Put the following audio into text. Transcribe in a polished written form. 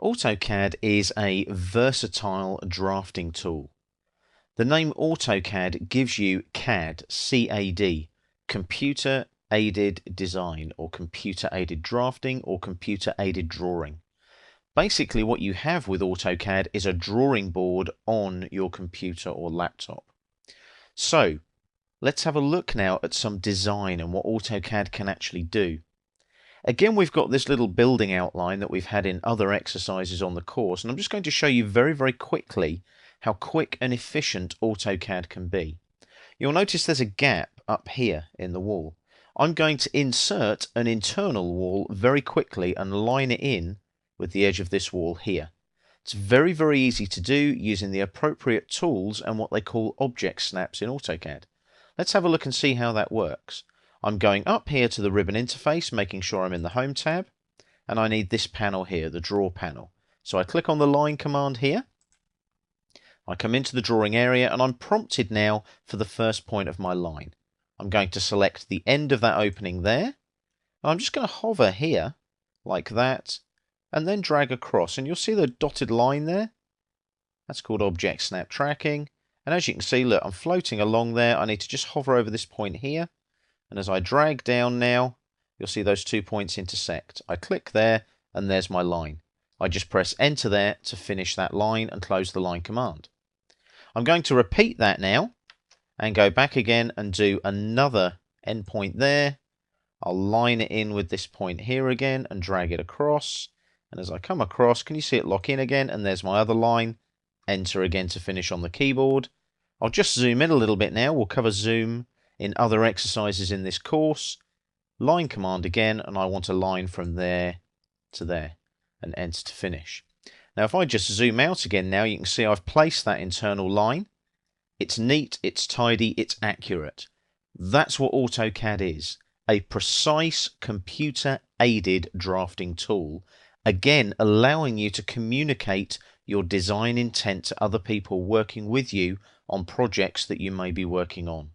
AutoCAD is a versatile drafting tool. The name AutoCAD gives you CAD, C-A-D, Computer Aided Design, or Computer Aided Drafting, or Computer Aided Drawing. Basically what you have with AutoCAD is a drawing board on your computer or laptop. So let's have a look now at some design and what AutoCAD can actually do. Again, we've got this little building outline that we've had in other exercises on the course, and I'm just going to show you very, very quickly how quick and efficient AutoCAD can be. You'll notice there's a gap up here in the wall. I'm going to insert an internal wall very quickly and line it in with the edge of this wall here. It's very, very easy to do using the appropriate tools and what they call object snaps in AutoCAD. Let's have a look and see how that works. I'm going up here to the ribbon interface, making sure I'm in the Home tab, and I need this panel here, the Draw panel. So I click on the Line command here. I come into the drawing area, and I'm prompted now for the first point of my line. I'm going to select the end of that opening there, and I'm just going to hover here, like that, and then drag across. And you'll see the dotted line there. That's called Object Snap Tracking. And as you can see, look, I'm floating along there. I need to just hover over this point here. And as I drag down now, you'll see those 2 points intersect. I click there, and there's my line. I just press Enter there to finish that line and close the Line command. I'm going to repeat that now and go back again and do another endpoint there. I'll line it in with this point here again and drag it across. And as I come across, can you see it lock in again? And there's my other line. Enter again to finish on the keyboard. I'll just zoom in a little bit now. We'll cover zoom in other exercises in this course. Line command again, and I want a line from there to there, and enter to finish. Now if I just zoom out again now, you can see I've placed that internal line. It's neat, it's tidy, it's accurate. That's what AutoCAD is, a precise computer-aided drafting tool, again allowing you to communicate your design intent to other people working with you on projects that you may be working on.